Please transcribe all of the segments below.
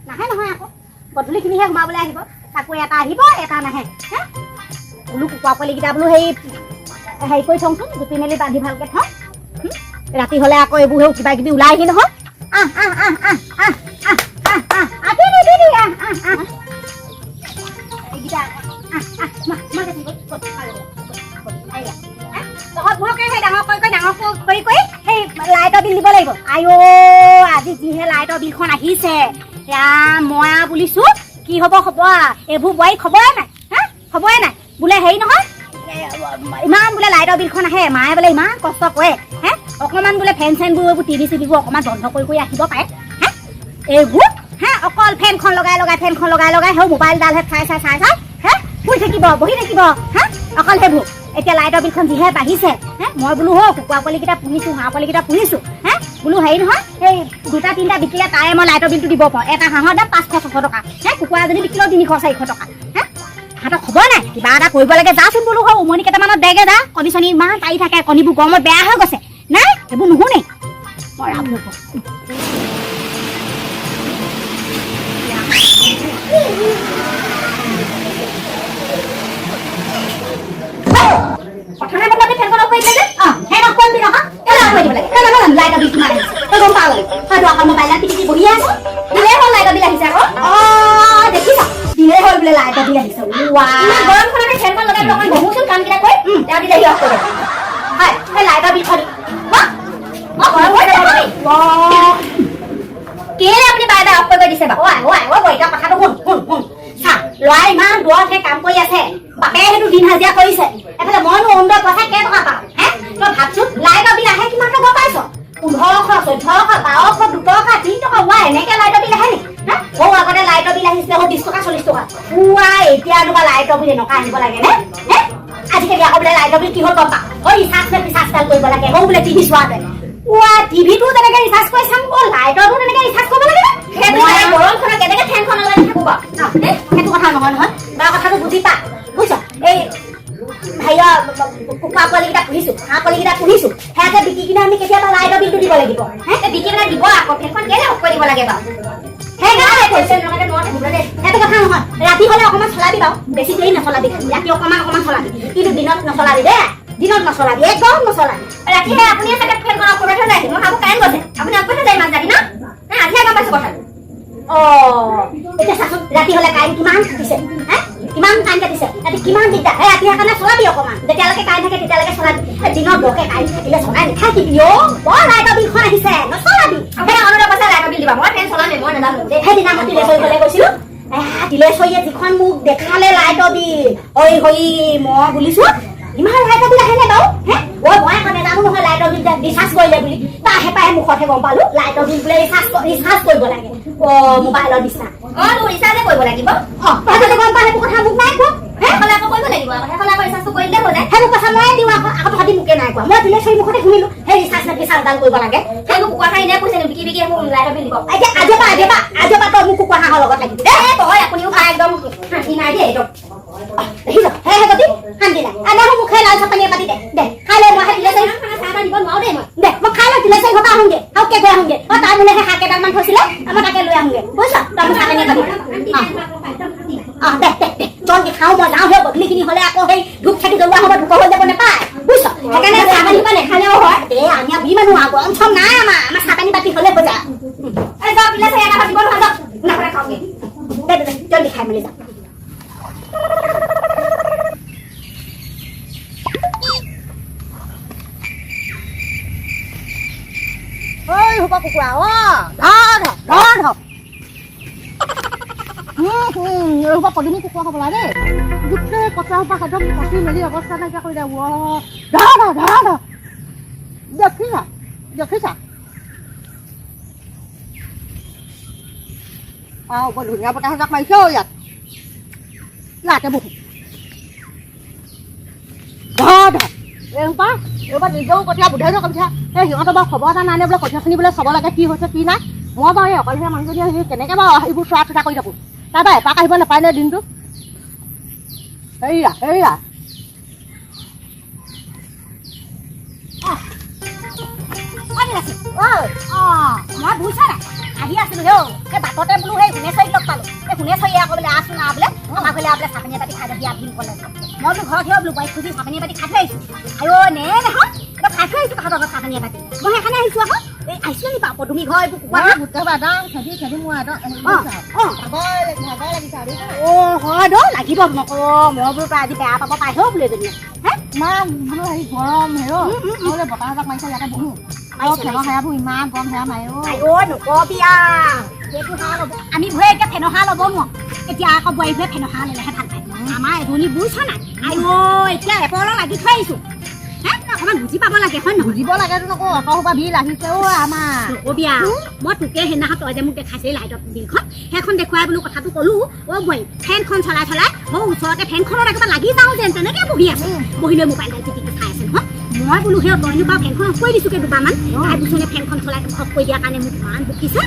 নাহে নহয় আকৌ গধূলিখিনিহে সোমাবলৈ আহিব তাকো এটা আহিব এটা নাহে বোলো কুকুৰা পোৱালিকেইটা বোলো হেৰি কৰি থওঁচোন জুপি মেলি বান্ধি ভালকে থওঁ ৰাতি হ'লে আকৌ এইবোৰ কিবা কিবি ওলাই আহি নহয় লাইটৰ বিল দিব লাগিব আইঅ আজি যিহে লাইটৰ বিলখন আহিছে মই বুলিছো কি হব এইবোৰ বোৱাৰী খবৰে নাই খবৰে নাই বোলে হেৰি নহয় ইমান বোলে লাইটৰ বিলখন আহে মায়ে বোলে ইমান কষ্ট কৰে অকণমান বোলে ফেন চেনবোৰ এইবোৰ টিভি চিভিবোৰ অকণমান বন্ধ কৰি ৰাখিব পাৰে এইবোৰ অকল ফেনখন লগাই সেই মোবাইলডালহে চাই শুই থাকিব বহি থাকিব অকল সেইবোৰ এতিয়া লাইটৰ বিলখন যিহে বাঢ়িছে মই বোলো কুকুৰা পোৱালিকেইটা পুহিছো হাঁহ পোৱালিকেইটা পুহিছো বোলো হেৰি নহয় সেই 2-3টা বিকিলে তাৰে মই লাইটৰ বিলটো দিব পাৰোঁ এটা হাঁহৰ দাম 500-600 টকা কুকুৰা এজনী বিকিলেও 300-400 টকা হাতত খবৰ নাই কিবা এটা কৰিব লাগে যাচোন বোলো উমনি কেইটামানত দেগে যা কণী চনি ইমান পাৰি থাকে কণীবোৰ গৰমত বেয়া হৈ গৈছে নাই সেইবোৰ নুশুনে কথানে বদলাতে ফেনখন অফ কৰি দিলে যে ফেন অফ কৰি দিলে লাইটৰ বিল কিমান আহিছে তই গম পাৱ হয়তো আকৌ মোবাইলত টিপি বহি আছো দিলে হ'ল লাইটৰ বিল আহিছে আকৌ দেখিছা দিলে হ'ল বোলে লাইটৰ বিল আহিছে গৰমখনতে ফেনখন লগাই অকণ বহোচোন কামকেইটা কৰি তেওঁ দিলে অফ কৰি হয় সেই লাইটৰ বিলখন কেলে আপুনি বাৰে বাৰে অফ কৰি দিছে বাৰু এতিয়া কথাটো শুন চা ল'ৰাই ইমান দূৰত কাম কৰি আছে বাপে সেইটো দিন হাজিৰা কৰিছে এফালে মইনো অৰুণোদয় পইচা কেইটকা পাওঁ তই ভাবচোন লাইটৰ বিল আহে কিমান টকা পাইছ 1500 1400 1200 2 টকা 3 টকা এনেকে লাইটৰ বিল আহে নি আগতে লাইটৰ বিল আহিছিলে 20 টকা 40 টকা এতিয়া এনেকুৱা লাইটৰ বিল এনেকুৱা আহিব লাগে নে আজিকালি আকৌ বোলে লাইটৰ বিল কি হ'ল গম পা ৰিচাৰ্জ কৰিব লাগে বোলে টিভি চোৱাতে টিভিটো তেনেকে ৰিচাৰ্জ কৰি চাম লাইটৰটো তেনেকে ৰিচাৰ্জ কৰিব লাগে গৰমখনত কেনেকে ফেনখন লগাই থাকো বাৰু সেইটো কথা নহয় তাৰ কথাটো বুজি পা বুজিছ এই ভাইয়া কুকুৰা পোৱালিকেইটা পুহিছো হাঁহ পোৱালিকেইটা পুহিছো সেয়াকে বিকি কিনে আমি কেতিয়াবা লাইটৰ বিলটো দিব লাগিব বিকি পেলাই দিব আকৌ ফেনখন কেলে অফ কৰি দিব লাগে বাৰু সেইটো কথা নহয় ৰাতি হ'লে অকণমান চলাবি বাৰু বেছি দেৰি নচলাবি ৰাতি অকণমান চলাবি কিন্তু দিনত নচলাবি দেই দিনত নচলাবি একদম নচলাবি ৰাতিহে আপুনি ফেনখন অফ কৰি থৈ যায় মই ভাবো কাৰেণ্ট গৈছে আপুনি অফ কৰি যায় ইমান ৰাতি ন আজিহে গম পাইছো কথাটো এতিয়া চাচোন ৰাতি হ'লে কাৰেণ্ট কিমান কাটিছে কিমান কাৰেণ্ট কাটিছে ৰাতি কিমান দিগদাৰ ৰাতি কাৰণে চলাবি অকণমান যেতিয়ালৈকে কাৰেণ্ট থাকে তেতিয়ালৈকে চলাবি দিনত বৰকে কাৰেণ্ট থাকিলে চলাই নাথাকিবি বৰ লাইটৰ বিলখন আহিছে নচলাবি অনুৰোধ পইচা লাইটৰ বিল দিবা মই ফেন চলাম মই নাজানো সেইদিনা মই তিলেশ্বৰীলৈ গৈছিলো তিলেশ্বৰীয়ে যিখন মোক দেখালে লাইটৰ বিল মই বুলিছো ইমান লাইটৰ বিল আহেনে বাৰু মই আকৌ নেজানো নহয় লাইটৰ বিল ৰিচাৰ্জ কৰিলে বুলি তাৰ হেপাহে মুখতহে গম পালো লাইটৰ বিল বোলে ৰিচাৰ্জ কৰিব লাগে মোবাইলৰ নিচিনা ৰিচাৰ্জে কৰিব লাগিব তহঁতে গম পালে কথা মোক নাই কোৱা সেইফালে আকৌ কৰিব লাগিব সেইফালে আকৌ ৰিচাৰ্জটো কৰিলে হৈ যায় সেইবোৰ কথা ময়ে দিওঁ আকৌ তহঁতি মোকে নাই কোৱা মই তিলেশ্বৰী মুখতে শুনিলো সেই ৰিচাৰ্জডাল কৰিব লাগে সেইবোৰ কুকুৰা হাঁহ এনেই কৈছে বিকি সেইবোৰ লাইটৰ বিল দিব এতিয়া আজিৰ পৰা তই মোক কুকুৰা হাঁহৰ লগত লাগিব তই আপুনিও খাই একদম শান্তি নাই দেই একদম দেখিছ গতি শান্তি নাই আমাৰ মুখে লাল চাপানীয়ে পাতি দে খাই লৈ মই তিলেশ্বৰী চাহ দিব নোৱাৰো দেই মই খাই লৈ তিলেশ্বৰী ঘৰপা আহোঁগে আৰু কেক লৈ আহোঁগে তাৰ বোলে সেই শাক কেইটামান থৈছিলে মই তাকে লৈ আহোঁগে বুজিছ তই মোক চাপানীয়ে পাতি দে জলদি খাওঁ মই যাওঁ সেই গধূলিখিনি হ'লে আকৌ সেই ধূপ চাকি জ্বলোৱা হ'ব ধূপ হৈ যাব নাপায় বুজিছ সেইকাৰণে চাপানী পৰা নেখালেও হয় আমি বি মানুহ গৰম চৰম নাই আমাৰ চাপানী পাতি হ'লে হৈ যায় তিলেশ্বৰী এটা পাতিব নহয় যাওক খাওঁগে দে জলদি খাই মেলি যাওঁ কুকুৰা পদুমী কুকুৰা খাব লাগে গোটেই কটা সোপা একদম কটি মেলি অৱস্থা নাইকিয়া কৰি দে দেখিছা বৰ ধুনীয়া বতাহ এজাক মাৰিছে ইয়াতে বহুত এইবাৰ নিজেও কঠীয়া বুধাই দিয়ক কঠীয়া সিহঁতৰ বাৰু খবৰ এটা নাই বোলে কঠীয়াখিনি বোলে চাব লাগে কি হৈছে কি নাই মই বাৰু এই অকলশৰীয়া মানুহজনী কেনেকৈ বাৰু এইবোৰ চোৱা চিতা কৰি থাকোঁ তাৰপৰা এপাক আহিব নাপায় নে দিনটো হেৰিয়া লাগিল আছে মই বুজিছা নাই আহি আছিলো হেও সেই বাটতে বোলো সেই শুনেশ্বৰীক লগ পালো সেই শুনেশ্বৰী আকৌ বোলে আছো না বোলে আমাৰ ঘৰলে বোলে চাপানী পাতি খাই দিয়া বুলি ক'লে মই বোলো ঘৰত ঘৰত বোলো বাইক খুজি চাপানী পাতি খাই থৈ আহিছো আইঅ নে নহয় খাই থৈ আহিছো তাহাঁতৰ ঘৰত চাপানী পাতি মই সেইকাৰণে আহিছো আকৌ এই আহিছো নি পাপ তুমি ঘৰ এইবোৰ কুকুৰা গোটেই বাদাম খেদি মই হয় দ লাগিব নকওঁ মই বোলো আজি বেয়া পাব পাই হও বোলে এজনীয়ে হে মা বোলো হেৰি গৰম হেৰ বোলে বতাহ এজাক মাৰিছে ইয়াতে বহো ফেনৰ হাৱাবোৰ ইমান গৰম হেৰা মাৰে নকবি সেইটো হাৱা ল'ব আমি ভয়ে এতিয়া ফেনৰ হাৱা ল'ব নোৱাৰো এতিয়া আকৌ বোৱাৰী ভয়ে ফেনৰ হাৱা ল'লেহে ভাল পায় আমাৰ এজনী বুজিছা নাই আইঅ এতিয়া এপলৰ লাগি থৈ আহিছো হে অকণমান বুজি পাব লাগে হয় নহয় বুজিব লাগেতো নকওঁ অত সোপা বিল আহিছে আমাৰ নকবি মই তোকে সেইদিনাখন তই যে মোক দেখাইছিলি লাইটৰ বিলখন সেইখন দেখুৱাই বোলো কথাটো ক'লো বোৱাৰী ফেনখন চলাই মই ওচৰতে ফেনখনত একেবাৰে লাগি যাওঁ যেন তেনেকৈ বহি আছো বহি লৈ মোবাইল টিপি চাই আছে নহয় মই বোলো সেই তইনো বাৰু ফেনখন অফ কৰি দিছোঁগৈ দুবাৰমান তাই বুচনে ফেনখন চলাই অফ কৰি দিয়াৰ কাৰণে মোক ইমান বকিছে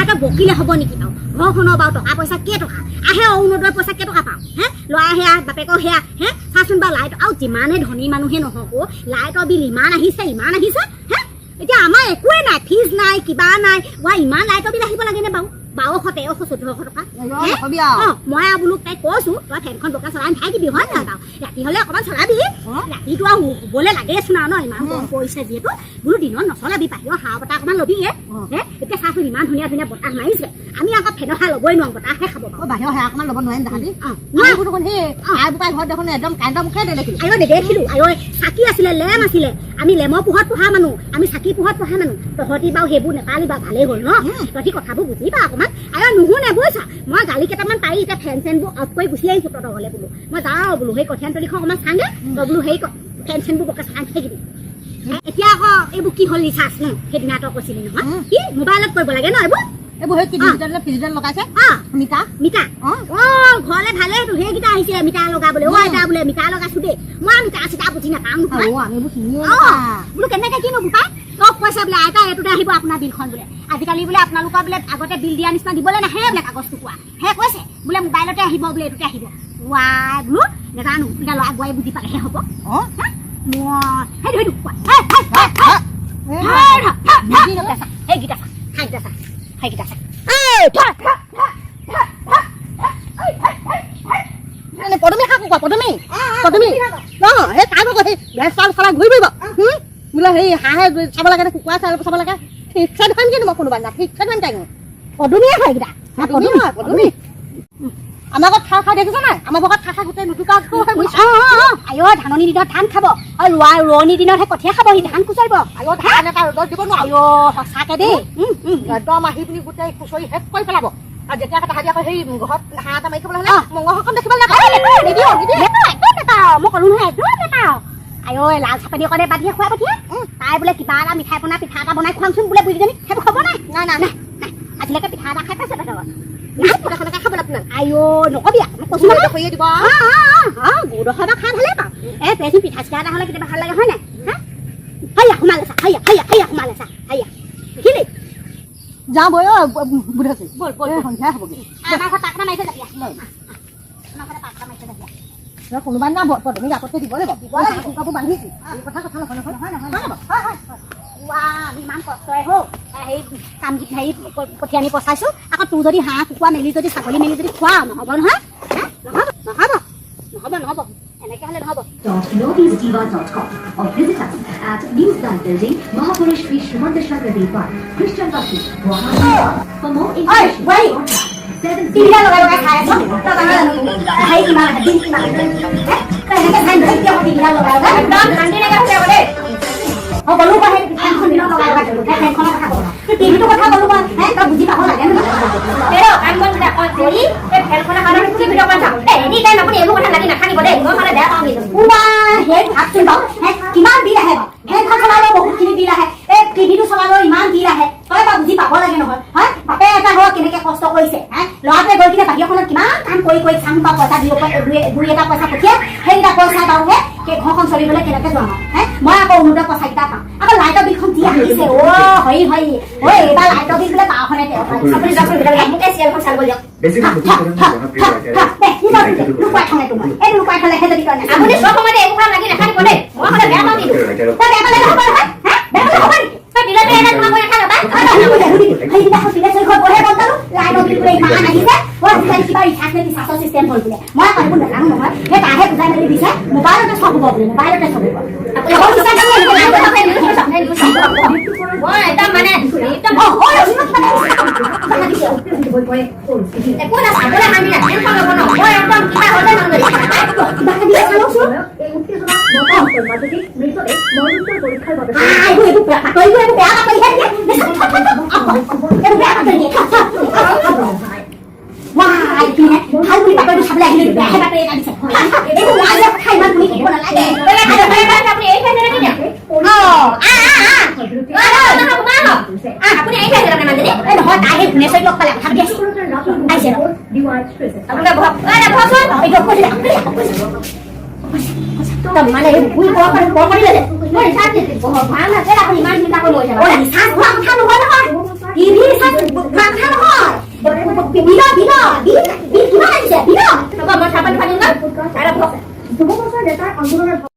এটা বকিলে হ'ব নেকি বাৰু ঘৰখনৰ বাৰু টকা পইচা কেইটকা আহে অৰুণোদয়ৰ পইচা কেইটকা পাওঁ হে ল'ৰা সেয়া বাপেকৰ সেয়া হে চাচোন বাৰু লাইট আৰু যিমানে ধনী মানুহে নহওক লাইটৰ বিল ইমান আহিছে হে এতিয়া আমাৰ একোৱে নাই ফিজ নাই কিবা নাই ইমান লাইটৰ বিল আহিব লাগেনে বাৰু 1200, 1300, 1400 টকা মই বোলো তাইক কৈছো তই ফেনখন বকা চলাই নাথাই দিবি হয় নহয় বাৰু ৰাতি হ'লে অকণমান চলাবি ৰাতিটো আৰু শুবলৈ লাগেচোন আৰু ন ইমান গৰম পৰিছে যিহেতু বোলো দিনত নচলাবি বাহিৰৰ হাৱা বতাহ অকণমান ল'বি এতিয়া চাচোন ইমান ধুনীয়া ধুনীয়া বতাহ মাৰিছে আমি আকৌ ফেনৰ হাৱা ল'বই নোৱাৰো বতাহহে খাব পাৰোঁ বাহিৰৰ হাৱা অকণমান ল'ব নোৱাৰিম তাহাঁতি ঘৰত দেখোন একদম কাৰেণ্টৰ মুখে নেদেখিলো নেদেখিলো চাকি আছিলে লেম আছিলে আমি লেমৰ পোহৰত পঢ়া মানুহ আমি চাকি পোহৰত পঢ়া মানুহ তহঁতি বাৰু সেইবোৰ নেপালি বাৰু ভালেই হ'ল ন তহঁতি কথাবোৰ বুজি পা অকণমান নুশুনে বুজিছা মই গালি কেইটামান পাৰি এতিয়া ফেন চেনবোৰ অফ কৰি গুচি আহিছো তহঁতৰ ঘৰলে বোলো মই যাওঁ বোলো সেই কঠীয়া তলিখন অকণমান চাংগে তই বোলো সেই ফেন চেনবোৰ বকে চাই থাকিবি এতিয়া আকৌ এইবোৰ কি হ'ল ৰিচাৰ্জ ন সেইদিনা তই কৈছিলি নহয় কি মোবাইলত কৰিব লাগে ন এইবোৰ ফিজিটেল লগাইছে মিটা ঘৰলে ভালে সেইকেইটা আহিছে মিটা লগাবলৈ এটা বোলে মিটা লগাইছো দেই মই মিটা চিটা বুজি নাপাওঁ নহয় বোলো কেনেকে কিনো বোপাই তই কৈছে বোলে আইতা এইটোতে আহিব আপোনাৰ বিলখন বোলে আজিকালি বোলে আপোনালোকৰ বোলে আগতে বিল দিয়া নিচিনা দিবলৈ নাহে বোলে কাগজটো কোৱা হে কৈছে বোলে মোবাইলতে আহিব বোলে এইটোতে আহিব বোলো নাজানো এতিয়া ল'ৰা বোৱাৰী বুজি পালেহে হ'ব বোলে সেই হাঁহে চাব লাগে কুকুৰা চাব লাগে শিক্ষা দেখুৱাম কিন্তু মই কোনোবা না শিক্ষা দেখুৱাম তাইক পদুমীয়ে হয় এইকেইটা পদুমী আমাৰ ঘৰত খাৰ খাই দেখিছ নাই আমাৰ ঘৰত খাৰ খাই গোটেই নুটুকা আইঅ ধাননি দিনত ধান খাব আৰু ৰোৱনী দিনতহে কঠীয়া খাব সি ধান কুচাৰিব আইঅ ধান এটা ৰ'দত দিব নোৱাৰো আইঅ সঁচাকে দেই একদম আহি পিনি গোটেই খুচৰি শেষ কৰি পেলাব আৰু যেতিয়া তাহাঁতি আকৌ সেই ঘৰত হাঁহ এটা মাৰি খাবলৈ হ'লে মঙহখন দেখিবলৈ নাপাওঁ মই ক'লো নহয় একদম নাপাওঁ আইঅ লাল চাপানী অকণে বাদ দিয়ে খোৱা পঠিয়া তাই বোলে কিবা এটা মিঠাই বনাই পিঠা এটা বনাই খুৱামচোন বোলে বুঢ়ীজনী সেইবোৰ খাব নাই নাই আজিলৈকে পিঠা এটা খাই পাইছে বেটাৰ খাবলৈ আপোনাৰ আইঅ নকবি মই কৈছো কৰিয়ে দিব গুড়দখৰ খাই ভালেই পাওঁ পেচোন পিঠা চিঠা এটা হ'লে কেতিয়াবা ভাল লাগে হয় নাই হাইয়া সোমালে চা হাইয়া সোমালে চা হাইয়া দেখিলি যাওঁ বৈ বুঢ়ী বল সন্ধিয়া হ'বগৈ আমাৰ ঘৰত পাকটা মাৰি থৈ যাবি আমাৰ ঘৰতে পাকটা মাৰি থৈ যাবি কোনোবা না পদুমী গাপতকৈ দিব লাগিব কুকুৰাবোৰ বান্ধিছো এই কথা আমি ইমান কষ্টৰে হওক সেই কাম হেৰি কঠীয়া আনি পচাইছো আকৌ তোৰ যদি হাঁহ কুকুৰা মেলি যদি ছাগলী মেলি যদি খোৱা নহ'ব নহয় নহ'ব এনেকৈ হ'লে নহ'ব .novisdiva.com or visit us at Newsline Building, Mahapurush Sri Srimanta Shankar Park, Christian Baptist, Guwahati. For more information, contact 7 লগাই খাই আছো হেৰি কিমান আছে দিন কিমান এনেকৈ খাই নহয় কিয় টিভিটা লগাই একদম শান্তি নাইকিয়া হৈ যাব দেই গ'লো বা সেই ফেনখন দিনত লগাই ফেনখনৰ কথা ক'ব টিভিটোৰ কথা ক'লো বা তই বুজি পাব লাগে কৰি এই ফেনখনৰ কাৰণে টিভিটো অকণ চাওঁ এনি টাইম আপুনি এইবোৰ কথা লাগি নাথাকিব দেই মই মানে বেয়া পাওঁ সেই ভাবচোন বাৰু কিমান বিল আহে বাৰু ফেনখন চলালেও বহুতখিনি বিল আহে এই টিভিটো চলালেও ইমান বিল আহে তই বা বুজি পাব লাগে নহয় হয় বাপে এটা ঘৰ কেনেকৈ কষ্ট কৰিছে ল'ৰাটোৱে গৈ কিনে বাহিৰখনত কিমান কাম কৰি চাং বা পইচা দুই এটা পইচা পঠিয়াই সেইকেইটা পইচা বাৰুহে সেই ঘৰখন চলিবলৈ কেনেকৈ যোৱা হয় মই আকৌ অৰুণোদয় পইচাকেইটা পাওঁ আকৌ লাইটৰ বিলখন যি আহিছে এইবাৰ লাইটৰ বিল বোলে 1200 চাব লুকুৱাই থলেহে যদি কয় আপুনি চব সময়তে এইবোৰ লাগি নাথাকিব দেই মই বেয়া পাওঁ কিন্তু বুলি কৈ ইমান আহিছে ও আজিকালি কিবা ৰিচাৰ্জ নে ৰিচাৰ্জৰ চিষ্টেম হ'ল বোলে মই কাকো নাজানো নহয় সেই তাহে বুজাই মেলি দিছে মোবাইলতে চব হ'ব বোলে মোবাইলতে চব হ'ব আপুনি বিশ্বাস মই একদম মানে একদম একো না চাবলৈ আমি না টেনচন ল'ব ন মই একদম কিবা হ'লে মানুহ কিবা দিয়ে চাওকচোন এই উত্তেজনা মহান্তর মাধ্যমিক মৃতদেহ মরণোত্তর পরীক্ষার বাবে এইবোৰ বেয়া বাতৰি এইবোৰ বেয়া বাতৰি Wah, ini hal ini bakal disableh ini behe bakal ini bisa. Itu aja kai man ini kena lagi. Ada tapi ini kan lagi ya. Oh, mana? Aku ni ini kan mana ni? Eh, dah tak ada punya saya lokal tak dia. Ai sih. Aku dah buat. Ada buat tu. Itu aku dah. Tầm mà này vui có cái gì có thể sát thì của họ phá là cái là cái gì ta có lỗi rồi là sát hoàng than nó thôi thì đi sát hoàng than nó thôi bí đó gimana sih bí đó coba mau siapa di panjang kan ada kok যুব বছর নেতার আন্দোলনের